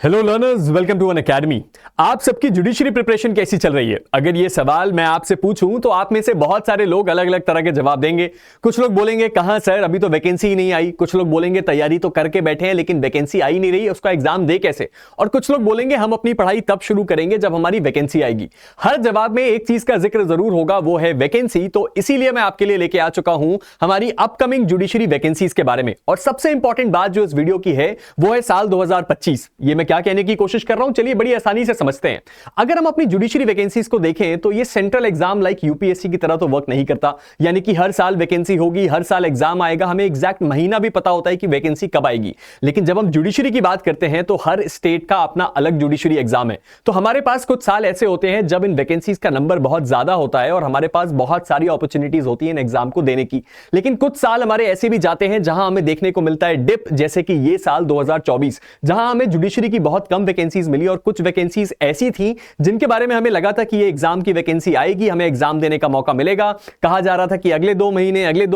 Hello learners, welcome to Unacademy. आप सबकी judiciary preparation कैसी चल रही है? अगर ये सवाल मैं आपसे पूछूं तो आप में से बहुत सारे लोग अलग अलग तरह के जवाब देंगे। कुछ लोग बोलेंगे कहां सर, अभी तो वैकेंसी ही नहीं आई। कुछ लोग बोलेंगे तैयारी तो करके बैठे हैं लेकिन वैकेंसी आई नहीं रही, उसका एग्जाम दे कैसे। और कुछ लोग बोलेंगे हम अपनी पढ़ाई तब शुरू करेंगे जब हमारी वैकेंसी आएगी। हर जवाब में एक चीज का जिक्र जरूर होगा, वो है वैकेंसी। तो इसीलिए मैं आपके लिए लेके आ चुका हूं हमारी अपकमिंग जुडिशरी वैकेंसीज के बारे में। और सबसे इंपॉर्टेंट बात जो इस वीडियो की है वो है साल 2025। ये मैं क्या कहने की कोशिश कर रहा हूं, चलिए बड़ी आसानी से समझते हैं। अगर हम अपनी जुडिशरी वैकेंसीज को देखें तो ये सेंट्रल एग्जाम लाइक यूपीएससी की तरह तो वर्क नहीं करता। यानी कि हर साल वैकेंसी होगी, हर साल एग्जाम आएगा, हमें एग्जैक्ट महीना भी पता होता है कि वैकेंसी कब आएगी। लेकिन जब हम जुडिशरी की बात करते हैं तो हर स्टेट का अपना अलग जुडिशरी एग्जाम है। तो हमारे पास कुछ साल ऐसे होते हैं जब इन वैकेंसीज का नंबर बहुत ज्यादा होता है और हमारे पास बहुत सारी अपॉर्चुनिटीज होती है इन एग्जाम को देने की। लेकिन कुछ साल हमारे ऐसे भी जाते हैं जहां हमें देखने को मिलता है डिप, जैसे कि ये साल 2024 जहां हमें जुडिशरी की बहुत कम वैकेंसीज मिली और कुछ वैकेंसीज ऐसी थी जिनके बारे में हमें लगा था कि ये एग्जाम की वैकेंसी आएगी, हमें एग्जाम देने का मौका मिलेगा। कहा जा रहा था कि अगले 2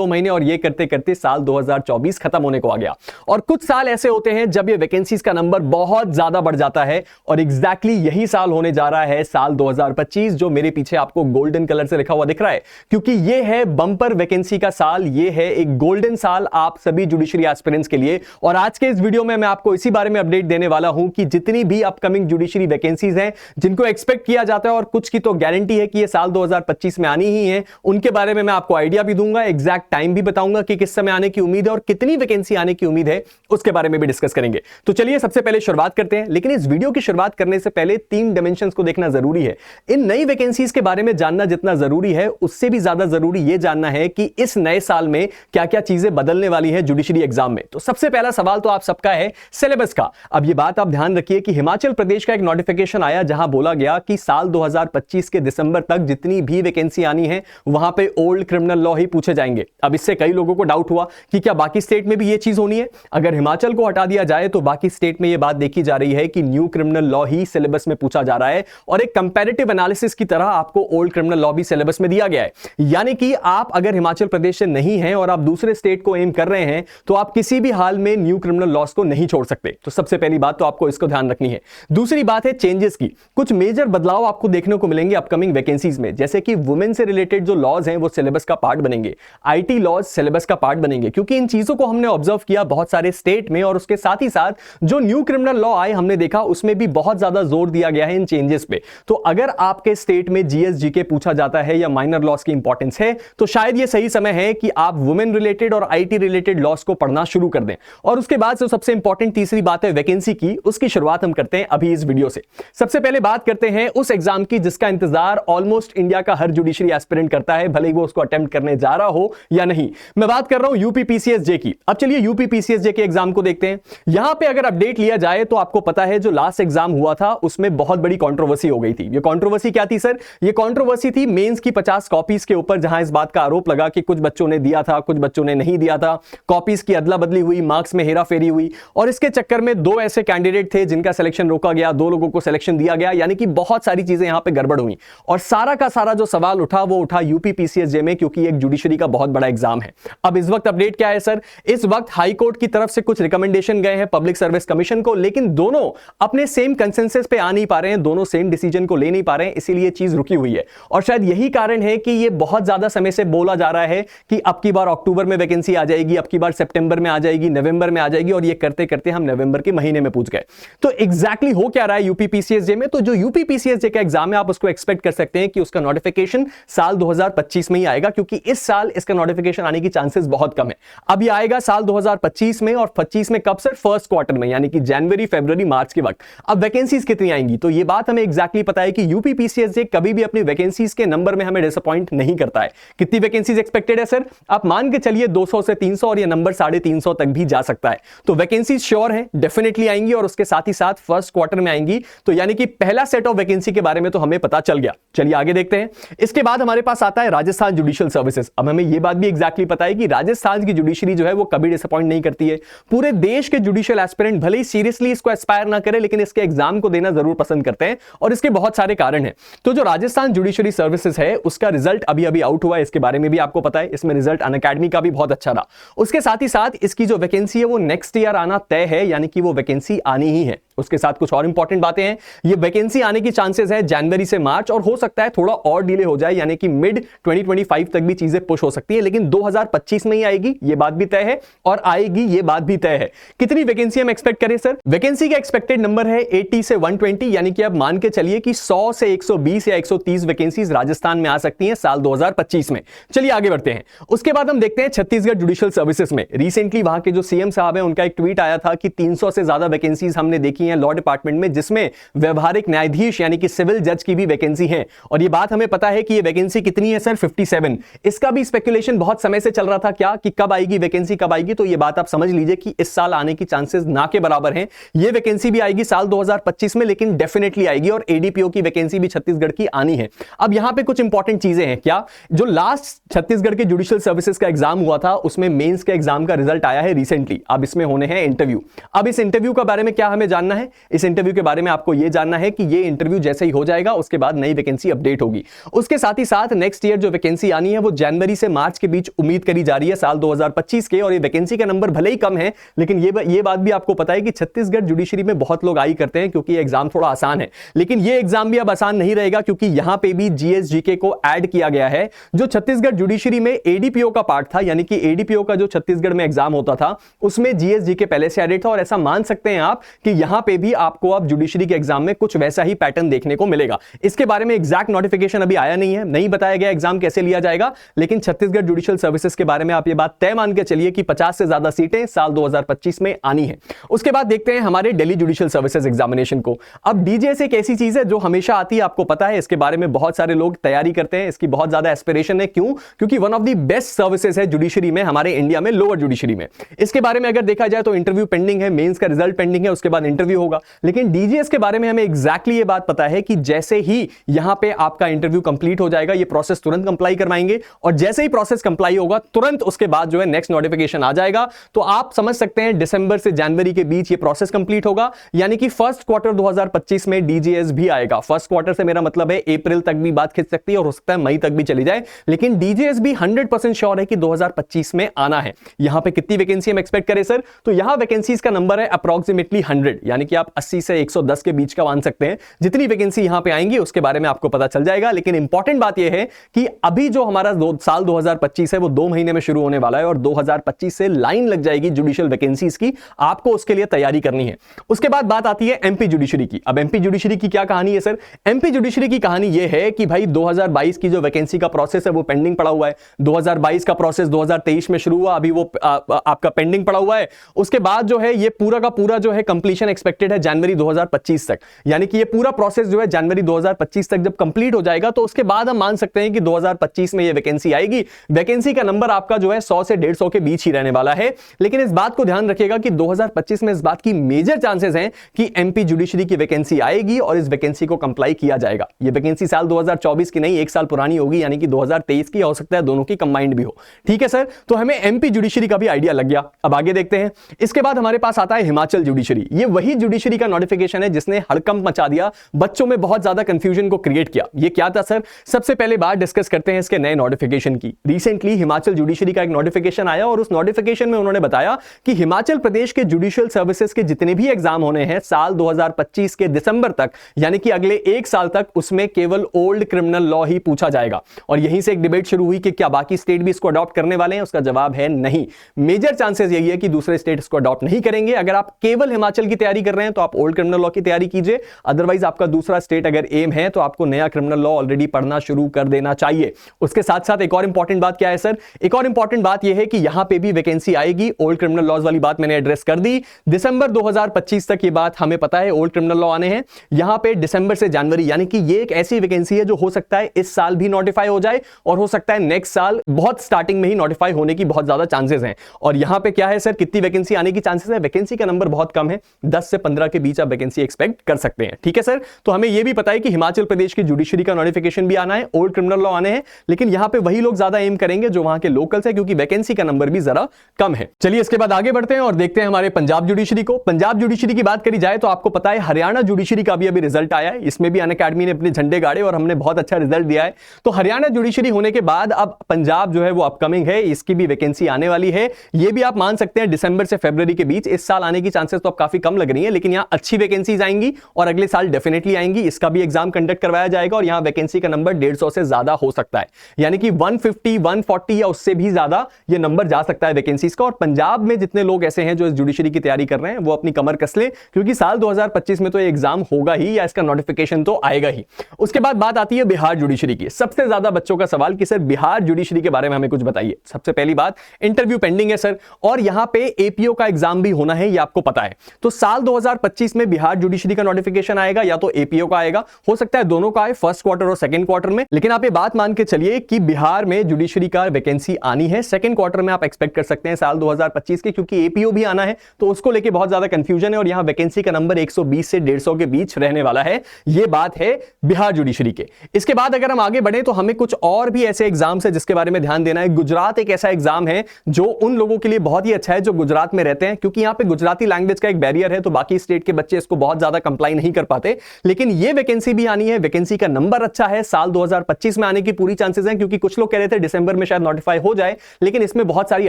महीने, और ये करते करते साल 2024 खत्म होने को आ गया। और कुछ साल ऐसे होते हैं जब ये वैकेंसीज का नंबर बहुत ज्यादा बढ़ जाता है और एग्जैक्टली यही साल होने जा रहा है, साल 2025, जो मेरे पीछे आपको गोल्डन कलर से लिखा हुआ दिख रहा है, क्योंकि ये है बंपर वैकेंसी का साल। ये है एक गोल्डन साल आप सभी जुडिशरी एस्पिरेंट्स के लिए। और आज के इस वीडियो में मैं आपको इसी बारे में अपडेट देने वाला हूं कि जितनी भी अपकमिंग जुडिशरी वैकेंसीज हैं जिनको एक्सपेक्ट किया जाता है और कुछ की तो गारंटी है कि ये साल 2025 में आनी ही है, उनके बारे में मैं आपको आइडिया भी दूंगा, एग्जैक्ट टाइम भी बताऊंगा कि किस समय आने की उम्मीद है और कितनी वैकेंसी आने की उम्मीद है, उसके बारे में भी डिस्कस करेंगे। तो चलिए सबसे पहले शुरुआत करते हैं। लेकिन इस वीडियो की शुरुआत करने से पहले 3 डायमेंशंस को देखना जरूरी है। इन नई वैकेंसीज के बारे में जानना जितना जरूरी है, उससे भी ज्यादा जरूरी यह जानना है कि इस नए साल में क्या क्या चीजें बदलने वाली है जुडिशरी एग्जाम में। तो सबसे पहला सवाल तो आप सबका है सिलेबस का। अब यह बात आप ध्यान रखिए कि हिमाचल प्रदेश का एक नोटिफिकेशन आया जहां बोला गया कि साल 2025 के दिसंबर तक जितनी भी वैकेंसी आनी है वहां पे ओल्ड क्रिमिनल लॉ ही पूछे जाएंगे। अब इससे कई लोगों को डाउट हुआ कि क्या बाकी स्टेट में भी यह चीज होनी है। अगर हिमाचल को हटा दिया जाए तो बाकी स्टेट में यह बात देखी जा रही है कि न्यू क्रिमिनल लॉ ही सिलेबस में पूछा जा रहा है और एक कंपैरेटिव एनालिसिस की तरह आपको ओल्ड क्रिमिनल लॉ भी सिलेबस में दिया गया है। यानी कि आप अगर हिमाचल प्रदेश से नहीं हैं और आप दूसरे स्टेट को एम कर रहे हैं तो आप किसी भी हाल में न्यू क्रिमिनल लॉस को नहीं छोड़ सकते। तो सबसे पहली बात तो आपको इसको ध्यान रखनी है। दूसरी बात है चेंजेस की। कुछ मेजर बदलाव आपको देखने को मिलेंगे अपकमिंग वैकेंसीज में, जैसे कि वुमेन से रिलेटेड जो लॉज हैं वो सिलेबस का पार्ट बनेंगे, आईटी लॉज सिलेबस का पार्ट बनेंगे, क्योंकि इन चीजों को हमने ऑब्जर्व किया बहुत सारे स्टेट में। और उसके साथ ही साथ जो न्यू क्रिमिनल लॉ आए हमने देखा उसमें भी बहुत ज्यादा जोर दिया गया है इन चेंजेस पे। तो अगर आपके स्टेट में जीएसजीके पूछा जाता है या माइनर लॉस की इंपॉर्टेंस है तो शायद ये सही समय है कि आप वुमेन रिलेटेड और आईटी रिलेटेड लॉस को पढ़ना शुरू कर दें। और उसके बाद जो सबसे इंपॉर्टेंट तीसरी बात है वैकेंसी की, उसकी शुरुआत हम करते हैं अभी इस वीडियो से। सबसे पहले बात करते हैं उस एग्जाम की जिसका इंतजार ऑलमोस्ट इंडिया का हर जुडिशरी एस्पिरेंट करता है, भले ही वो उसको अटेम्प्ट करने जा रहा हो या नहीं। मैं बात कर रहा हूं यूपीपीसीएसजे की। अब चलिए यूपीपीसीएसजे के एग्जाम को देखते हैं। यहां पे अगर अपडेट लिया जाए तो आपको पता है जो लास्ट एग्जाम हुआ था उसमें बहुत बड़ी कंट्रोवर्सी हो गई थी। ये कंट्रोवर्सी क्या थी सर? ये कंट्रोवर्सी थी मेंस की 50 कॉपीज के ऊपर, जहां इस बात का आरोप लगा कि कुछ बच्चों ने दिया था, कुछ बच्चों ने नहीं दिया था, कॉपीज की अदला बदली हुई, मार्क्स में हेराफेरी हुई और इसके चक्कर में 2 ऐसे कैंडिडेट थे जिनका सिलेक्शन रोका गया, 2 लोगों को सिलेक्शन दिया गया। यानी कि बहुत सारी चीजें यहां पे गड़बड़ हुई और सारा का सारा जो सवाल उठा वो उठा यूपीपीसीएसजे में, क्योंकि एक जुडिशरी का बहुत बड़ा एग्जाम है। अब इस वक्त अपडेट क्या है सर? इस वक्त हाई कोर्ट की तरफ से कुछ रिकमेंडेशन गए हैं पब्लिक सर्विस कमीशन को, लेकिन दोनों अपने सेम कंसेंसस पे आ नहीं पा रहे हैं, दोनों सेम डिसीजन को ले नहीं पा रहे हैं, इसीलिए चीज रुकी हुई है। और शायद यही कारण है कि ये बहुत ज्यादा समय से बोला जा रहा है कि अब की बार अक्टूबर में वैकेंसी आ जाएगी, अब की बार सितंबर में आ जाएगी, नवंबर में आ जाएगी, और ये करते करते हम नवंबर के महीने में पहुंच गए। तो एग्जैक्टली हो क्या रहा है यूपीपीसीएसजे में? तो जो यूपीपीसीएसजे का एग्जाम है आप उसको एक्सपेक्ट कर सकते हैं कि उसका नोटिफिकेशन साल 2025 में ही आएगा, क्योंकि इस साल इसका नोटिफिकेशन आने की चांसेस बहुत कम है। अब ये आएगा साल 2025 में, और 25 में कब सर? फर्स्ट क्वार्टर में, यानी कि जनवरी, फरवरी, मार्च के वक्त। अब वैकेंसीज कितनी आएंगी तो ये बात हमें एग्जैक्टली पता है कि यूपीपीसीएसजे कभी भी अपनी वैकेंसीज के नंबर में हमें डिसअपॉइंट नहीं करता है। कितनी वैकेंसीज एक्सपेक्टेड है सर? आप मान के चलिए 200 से 300, और ये नंबर 350 तक भी जा सकता है। तो वैकेंसीज श्योर है, डेफिनेटली आएंगी, और उसके साथ ही साथ फर्स्ट क्वार्टर में आएंगी। तो यानी कि पहला सेट ऑफ वैकेंसी के बारे में तो हमें पता चल गया। चलिए आगे देखते हैं। इसके बाद हमारे पास आता है राजस्थान जुडिशियल सर्विसेज। अब हमें यह बात भी एग्जैक्टली पता है कि राजस्थान की जुडिशरी जो है वो कभी डिसअपॉइंट नहीं करती है। पूरे देश के जुडिशियल एस्पिरेंट भले ही सीरियसली इसको एस्पायर ना करें, लेकिन इसके एग्जाम को देना जरूर पसंद करते हैं, और इसके बहुत सारे कारण हैं। तो जो राजस्थान जुडिशरी सर्विसेज है उसका रिजल्ट अभी अभी आउट हुआ है, इसके बारे में भी आपको पता है। इसमें रिजल्ट अनअकैडमी का भी बहुत अच्छा रहा। उसके साथ ही साथ इसकी जो वैकेंसी है वो नेक्स्ट ईयर आना तय है, यानी कि वो वैकेंसी आनी ही है। उसके साथ कुछ और इंपॉर्टेंट बातें हैं, ये वैकेंसी आने की चांसेस है जनवरी से मार्च, और हो सकता है थोड़ा और डिले हो जाए, यानी कि मिड 2025 तक भी चीजें पुश हो सकती है, लेकिन 2025 में ही आएगी ये बात भी तय है, और आएगी ये बात भी तय है। कितनी वैकेंसी हम एक्सपेक्ट करें सर? वैकेंसी का एक्सपेक्टेड नंबर है 80 से 120, यानी कि अब मान के चलिए कि 100 से 120 या 130 वैकेंसीज राजस्थान में आ सकती हैं साल 2025 में। चलिए आगे बढ़ते हैं। उसके बाद हम देखते हैं छत्तीसगढ़ जुडिशियल सर्विसेज में रिसेंटली वहां के जो सीएम साहब हैं उनका एक ट्वीट आया था कि 300 से ज्यादा वैकेंसीज हमने देखी हैं लॉ डिपार्टमेंट में, जिसमें व्यवहारिक न्यायाधीश यानी कि सिविल जज की भी वैकेंसी है। और ये बात हमें पता है कि ये वैकेंसी कितनी है सर? 57। इसका भी स्पेकुलेशन बहुत समय से चल रहा था क्या कि कब आएगी वैकेंसी, कब आएगी, तो ये बात आप समझ लीजिए कि इस साल आने की चांसेस ना के बराबर हैं। ये वैकेंसी भी आएगी साल 2025 में, लेकिन डेफिनेटली आएगी, और एडीपीओ की वैकेंसी भी छत्तीसगढ़ की आनी है। अब यहां पे कुछ इंपॉर्टेंट चीजें हैं क्या, जो लास्ट छत्तीसगढ़ के जुडिशियल सर्विसेज का एग्जाम हुआ था उसमें मेंस के एग्जाम का रिजल्ट आया है रिसेंटली। अब इसमें होने हैं इंटरव्यू। अब इस इंटरव्यू के बारे में क्या हमें जानना है? इस इंटरव्यू के बारे में आपको यह जानना है कि ये इंटरव्यू जैसे ही हो जाएगा उसके बाद नई वैकेंसी अपडेट होगी। उसके साथ ही साथ नेक्स्ट ईयर जो वैकेंसी आनी है वो जनवरी से मार्च के बीच उम्मीद करी जा रही है साल 2025 के, और ये वैकेंसी का नंबर भले ही कम है, लेकिन ये बात भी आपको पता है कि छत्तीसगढ़ जुडिशरी में बहुत लोग आई करते हैं क्योंकि एग्जाम थोड़ा आसान है, लेकिन ये एग्जाम भी अब आसान नहीं रहेगा क्योंकि यहां पे भी जीएस जीके को ऐड किया गया है। जो छत्तीसगढ़ जुडिशरी में एडीपीओ का पार्ट था, यानी कि एडीपीओ का जो छत्तीसगढ़ में एग्जाम होता था उसमें जीएस जीके पहले से एडेड था, और ऐसा मान सकते हैं आप कि यहां पे भी आपको अब जुडिशरी के एग्जाम में कुछ वैसा ही पैटर्न देखने को मिलेगा। इसके बारे में एग्जैक्ट नोटिफिकेशन अभी आया नहीं है, नहीं बताया गया एग्जाम कैसे लिया जाएगा, लेकिन छत्तीसगढ़ जुडिशियल सर्विसेज के बारे में आप ये बात तय मान के चलिए कि 50 से ज्यादा सीटें साल 2025 में आनी है। उसके बाद देखते हैं हमारे दिल्ली जुडिशियल सर्विसेज एग्जामिनेशन को। अब डीजीएस एक ऐसी चीज है जो हमेशा आती है, आपको पता है, इसके बारे में बहुत सारे लोग तैयारी करते हैं, इसकी बहुत ज्यादा एस्पिरेशन है। क्यों? क्योंकि one of the best services है जुडिशरी में, हमारे इंडिया में, लोअर जुडिशरी में। इसके बारे में अगर देखा जाए तो इंटरव्यू पेंडिंग है, मेंस का रिजल्ट पेंडिंग है, उसके बाद इंटरव्यू होगा। लेकिन डीजीएस के बारे में हमें एग्जैक्टली ये बात पता है कि जैसे ही यहां पे आपका इंटरव्यू कंप्लीट हो जाएगा, ये प्रोसेस तुरंत कंप्लाई करवाएंगे, और जैसे ही प्रोसेस कंप्लाई होगा तुरंत उसके बाद जो है नेक्स्ट नोटिफिकेशन आ जाएगा। तो आप समझ सकते हैं दिसंबर से जनवरी के बीच ये प्रोसेस कंप्लीट होगा, यानी कि फर्स्ट क्वार्टर 2025 में डीजीएस भी आएगा। फर्स्ट क्वार्टर से मेरा मतलब है अप्रैल तक भी बात खिंच सकती है, और हो सकता है मई तक भी चली जाए, लेकिन डीजीएस भी 100% श्योर है कि 2025 में आना है। यहां पे कितनी वैकेंसी हम एक्सपेक्ट करें सर? तो यहां वैकेंसीज का नंबर है अप्रॉक्सिमेटली 100, यानी कि आप 80 से 110 के बीच का मान सकते हैं। जितनी वैकेंसी यहां पे आएंगी उसके बारे में आपको पता चल जाएगा, लेकिन इंपॉर्टेंट बात यह है कि अभी जो हमारा साल 2025 है वो 2 महीने में शुरू होने वाला है, और 2025 से लाइन लग जाएगी जुडिशियल वैकेंसीज की, आपको उसके लिए तैयारी करनी है। उसके बाद बात आती है एमपी जुडिशरी की। अब एमपी जुडिशरी की क्या कहानी है सर? एमपी जुडिशरी की कहानी यह है कि भाई 2022 की जो वैकेंसी का प्रोसेस है वो पेंडिंग पड़ा हुआ है। 2022 का प्रोसेस 2023 में शुरू हुआ, अभी वो आपका पेंडिंग पड़ा हुआ है। उसके बाद जो है ये पूरा का पूरा जो है कंप्लीशन एक्सपेक्टेड है जनवरी 2025 तक, यानी कि ये पूरा प्रोसेस जो है जनवरी 2025 तक जब कंप्लीट हो जाएगा तो उसके बाद हम मान सकते हैं कि 2025 में ये वैकेंसी आएगी। वैकेंसी का नंबर आपका जो है 100 से 150 के बीच ही रहने वाला है, लेकिन इस बात को ध्यान रखिएगा कि 2025 में इस बात की मेजर चांसेस हैं कि एमपी जुडिशरी की वैकेंसी आएगी और इस वैकेंसी को कंप्लाई किया जाएगा। ये वैकेंसी साल 2024 की नहीं, 1 साल पुरानी होगी, यानी कि 2023 की, हो सकता है दोनों की कंबाइंड भी हो। ठीक है सर, तो हमें एमपी जुडिशरी का भी आइडिया लग गया। अब आगे देखते हैं। इसके बाद हमारे पास आता है हिमाचल जुडिशरी। ये वही जुडिशरी का नोटिफिकेशन है जिसने हड़कंप मचा दिया, बच्चों में बहुत ज्यादा कंफ्यूजन को क्रिएट किया। ये क्या था सर? सबसे पहले बात डिस्कस करते हैं इसके नए नोटिफिकेशन की। रिसेंटली हिमाचल जुडिशरी का एक नोटिफिकेशन आया और उस नोटिफिकेशन में उन्होंने बताया कि हिमाचल प्रदेश के जुडिशियल सर्विसेज के जितने भी एग्जाम होने हैं साल 2025 के दिसंबर तक, यानी कि अगले 1 साल तक, उसमें केवल ओल्ड क्रिमिनल लॉ ही पूछा जाएगा। और यहीं से एक डिबेट शुरू हुई कि क्या बाकी स्टेट भी इसको अडॉप्ट करने वाले हैं? उसका जवाब है नहीं। मेजर चांसेस यही है कि दूसरे स्टेट इसको अडॉप्ट नहीं करेंगे। अगर आप केवल हिमाचल की तैयारी कर रहे हैं तो आप ओल्ड क्रिमिनल लॉ की तैयारी कीजिए, अदरवाइज आपका दूसरा स्टेट अगर एम है तो आपको नया क्रिमिनल लॉ ऑलरेडी पढ़ना शुरू कर देना चाहिए। उसके साथ साथ एक और इंपॉर्टेंट बात क्या है सर? एक और इंपॉर्टेंट बात यह है कि यहां पे भी वैकेंसी आएगी। ओल्ड क्रिमिनल लॉज वाली बात मैंने एड्रेस कर दी। दिसंबर 2025 तक ये बात हमें पता है, ओल्ड क्रिमिनल लॉ आने हैं। यहां पे दिसंबर से जनवरी, यानी कि ये एक ऐसी वैकेंसी है जो हो सकता है इस साल भी नोटिफाई हो जाए और हो सकता है नेक्स्ट साल बहुत स्टार्टिंग में ही नोटिफाई होने की बहुत ज्यादा चांसेस हैं। और यहां पे क्या है सर, कितनी वैकेंसी आने की चांसेस है? वैकेंसी का नंबर बहुत कम है, 10 से 15 के बीच आप वैकेंसी एक्सपेक्ट कर सकते हैं। ठीक है सर, तो हमें यह भी पता है कि हिमाचल प्रदेश की जुडिशरी का नोटिफिकेशन भी आना है, ओल्ड क्रिमिनल लॉ आने हैं, लेकिन यहां पे वही लोग ज्यादा एम करेंगे जो वहां के लोकल्स है, क्योंकि वैकेंसी का नंबर भी जरा कम है। चलिए इसके बाद आगे बढ़ते हैं और देखते हैं हमारे पंजाब जुडिशरी को। पंजाब जुडिशरी की बात करी जाए तो आपको पता है हरियाणा जुडिशरी का भी अभी रिजल्ट आया है। इसमें भी अनअकैडमी ने अपने झंडे गाड़े और हमने बहुत अच्छा रिजल्ट दिया है। तो हरियाणा जुडिशरी होने के बाद अब पंजाब जो है वो अपकमिंग है, इसकी भी वैकेंसी आने वाली है। ये भी आप मान सकते हैं दिसंबर से फरवरी के बीच। इस साल आने की चांसेस तो अब काफी कम लग रही है। है, लेकिन यहां अच्छी वैकेंसीज आएंगी और अगले साल डेफिनेटली आएंगी। इसका भी एग्जाम कंडक्ट करवाया जाएगा और यहां वैकेंसी का नंबर 150 से ज्यादा हो सकता है, यानी कि 150, 140 या उससे भी ज्यादा ये नंबर जा सकता है वैकेंसीज का। और पंजाब में जितने लोग ऐसे हैं जो इस जुडिशरी की तैयारी कर रहे हैं, वो अपनी कमर कस लें, क्योंकि साल 2025 में तो ये एग्जाम होगा ही, या इसका नोटिफिकेशन तो आएगा ही। उसके बाद बात आती है बिहार जुडिशरी की। सबसे ज्यादा बच्चों का सवाल कि सर बिहार जुडिशरी के बारे में हमें कुछ बताइए। सबसे पहली बात, इंटरव्यू पेंडिंग है सर, और यहां पे एपीओ का एग्जाम भी होना है, ये आपको पता है। तो साल 2025 में बिहार जुडिशरी का नोटिफिकेशन आएगा या तो एपीओ का आएगा, हो सकता है दोनों का आए, फर्स्ट क्वार्टर और सेकंड क्वार्टर में। लेकिन आप ये बात मान के चलिए कि बिहार में जुडिशरी का वैकेंसी आनी है, सेकंड क्वार्टर में आप एक्सपेक्ट कर सकते हैं साल 2025 के, क्योंकि एपीओ भी आना है, तो उसको लेके बहुत ज्यादा कंफ्यूजन है और यहां वैकेंसी का नंबर 120 से 150 के बीच रहने वाला है। ये बात है बिहार जुडिशरी के। इसके बाद अगर हम आगे बढ़े तो हमें कुछ और भी ऐसे एग्जाम्स है जिसके बारे में ध्यान देना है। गुजरात एक ऐसा एग्जाम है जो उन लोगों के लिए बहुत ही अच्छा है जो गुजरात में रहते हैं, क्योंकि यहां पे गुजराती लैंग्वेज का एक बैरियर है, तो बाकी स्टेट के बच्चे इसको बहुत ज्यादा कंप्लाई नहीं कर पाते। लेकिन ये वैकेंसी भी आनी है, वैकेंसी का नंबर अच्छा है, साल 2025 में आने की पूरी चांसेस हैं, क्योंकि कुछ लोग कह रहे थे दिसंबर में शायद नोटिफाई हो जाए, लेकिन इसमें बहुत सारी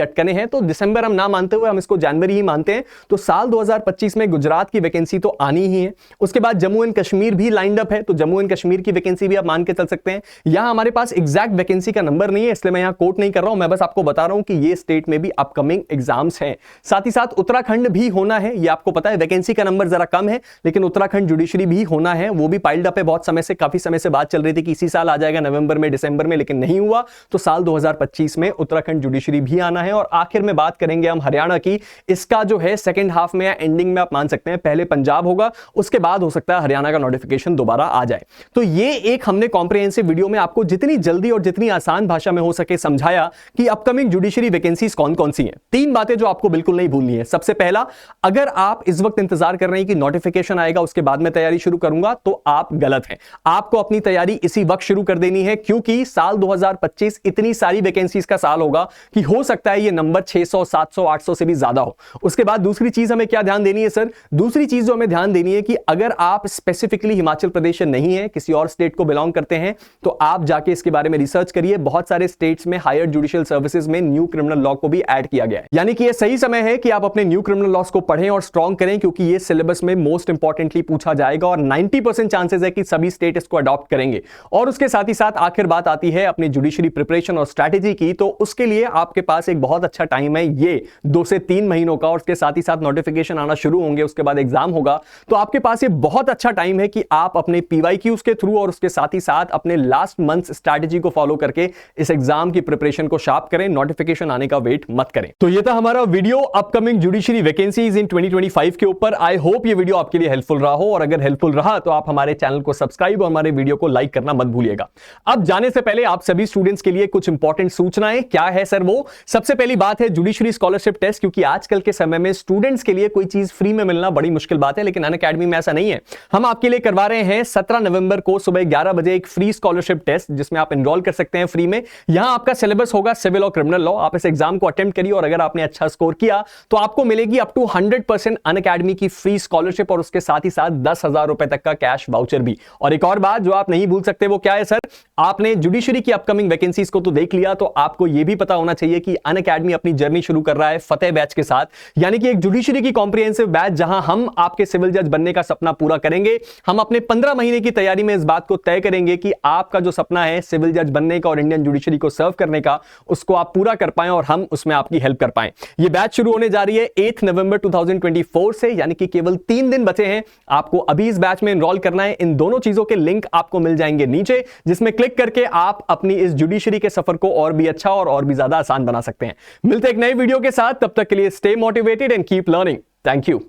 अटकनें हैं, तो दिसंबर हम ना मानते हुए हम इसको जनवरी ही मानते हैं। तो साल 2025 में गुजरात की वैकेंसी तो आनी ही है। उसके बाद जम्मू एंड कश्मीर भी लाइंड अप है, तो जम्मू एंड कश्मीर की वैकेंसी भी आप मान के चल सकते हैं। यहां हमारे पास एग्जैक्ट वैकेंसी का नंबर नहीं है, इसलिए मैं यहां कोट नहीं कर रहा हूं, मैं बस आपको बता रहा हूं कि ये स्टेट में भी अपकमिंग एग्जाम्स हैं। साथ ही साथ उत्तराखंड भी होना है, ये आपको पता है, वैकेंसी का नंबर जरा कम है, लेकिन उत्तराखंड जुडिशरी भी होना है, वो भी पाइल्ड अप है बहुत समय से। काफी समय से बात चल रही थी कि इसी साल आ जाएगा नवंबर में, दिसंबर में, लेकिन नहीं हुआ। तो साल 2025 में उत्तराखंड जुडिशरी भी आना है। और आखिर में बात करेंगे हम हरियाणा की। इसका जो है सेकंड हाफ में या एंडिंग में आप मान सकते हैं, पहले पंजाब होगा, उसके बाद हो सकता है हरियाणा का नोटिफिकेशन दोबारा आ जाए। तो ये एक हमने कॉम्प्रिहेंसिव वीडियो में आपको जितनी जल्दी और जितनी आसान भाषा में हो सके समझाया कि अपकमिंग जुडिशरी वैकेंसीज कौन कौन सी हैं। तीन बातें जो आपको बिल्कुल नहीं भूलनी है। सबसे पहला, अगर आप इस वक्त इंतजार कर रहे हैं कि नोटिफिकेशन आएगा उसके बाद में तैयारी शुरू करूंगा, तो आप गलत हैं। आपको अपनी तैयारी इसी वक्त शुरू कर देनी है, क्योंकि साल 2025 इतनी सारी वैकेंसीज का साल होगा कि हो सकता है ये नंबर 600, 700, 800 से भी ज्यादा हो। उसके बाद दूसरी चीज हमें क्या ध्यान देनी है सर? दूसरी चीज जो हमें ध्यान देनी है कि अगर आप स्पेसिफिकली हिमाचल प्रदेश से नहीं है, किसी और स्टेट को बिलोंग करते हैं, तो आप जाके इसके बारे में रिसर्च करिए। बहुत सारे स्टेट्स में हायर जुडिशियल सर्विसेज में न्यू क्रिमिनल लॉ को भी ऐड किया गया है, यानी कि ये सही समय है कि आप अपने न्यू क्रिमिनल लॉस को पढ़ें और स्ट्रॉन्ग करें, क्योंकि ये सिलेबस में मोस्ट इंपॉर्टेंटली पूछा जाएगा और 90% चांसेस है कि सभी स्टेट इसको अडॉप्ट करेंगे। और उसके साथ ही साथ आखिर बात आती है अपनी जुडिशरी प्रिपरेशन और स्ट्रैटेजी की, तो उसके लिए आपके पास एक बहुत अच्छा टाइम है, ये 2 से 3 महीनों का। और उसके साथ ही साथ नोटिफिकेशन आना शुरू होंगे, उसके बाद एग्जाम होगा, तो आपके पास ये बहुत अच्छा टाइम है कि आप अपने पीवाईक्यूज के थ्रू और उसके साथ ही साथ अपने लास्ट मंथ स्ट्रैटेजी को फॉलो करके इस एग्जाम की प्रिपरेशन को शार्प करें। नोटिफिकेशन आने का वेट मत करें। तो ये था हमारा video upcoming judiciary vacancies in 2025 के ऊपर। आई होप ये वीडियो आपके लिए हेल्पफुल रहा हो, और अगर हेल्पफुल रहा तो आप हमारे चैनल को सब्सक्राइब और हमारे वीडियो को लाइक करना मत भूलिएगा। अब जाने से पहले आप सभी स्टूडेंट्स के लिए कुछ इंपॉर्टेंट सूचनाएं। क्या है सर वो? सबसे पहली बात है जुडिशरी स्कॉलरशिप टेस्ट, क्योंकि आजकल के समय में स्टूडेंट्स के लिए कोई चीज फ्री में मिलना बड़ी मुश्किल बात है, लेकिन अनअकैडमी में ऐसा नहीं है। हम आपके लिए करवा रहे हैं 17 नवंबर को सुबह 11 बजे एक फ्री स्कॉलरशिप टेस्ट, जिसमें आप एनरोल कर सकते हैं फ्री में। यहां आपका सिलेबस होगा सिविल और क्रिमिनल लॉ। आप इस एग्जाम को अटेम्प्ट करिए और अगर आपने अच्छा स्कोर किया तो आपको मिलेगी अप टू 100% अनअकैडमी की फ्री स्कॉलरशिप, और उसके साथ ही साथ 10,000 रुपए तक का कैश वाउचर भी। और एक और बात जो आप नहीं भूल सकते वो क्या है सर? आपने जुडिशरी की अपकमिंग वैकेंसीज को तो देख लिया, तो आपको यह भी पता होना चाहिए कि अनअकैडमी अपनी जर्नी शुरू कर रहा है फतेह बैच के साथ, यानी कि एक जुडिशरी की कॉम्प्रिहेंसिव बैच जहां हम आपके सिविल जज बनने का सपना पूरा करेंगे। हम अपने 15 महीने की तैयारी में इस बात को तय करेंगे कि आपका जो सपना है सिविल जज बनने का और इंडियन जुडिशरी को सर्व करने का, उसको आप पूरा कर पाएं और हम उसमें आपकी हेल्प कर पाएं। यह बैच शुरू होने जा रही है 8 नवंबर 2024 से, यानी कि केवल 3 दिन बचे हैं। आपको अभी इस बैच में एनरोल करना है। इन दोनों चीजों के लिंक आपको मिल जाएंगे नीचे, जिसमें क्लिक करके आप अपनी इस जुडिशरी के सफर को और भी अच्छा और भी ज्यादा आसान बना सकते हैं। मिलते हैं एक नए वीडियो के साथ, तब तक के लिए stay motivated and keep learning. Thank you.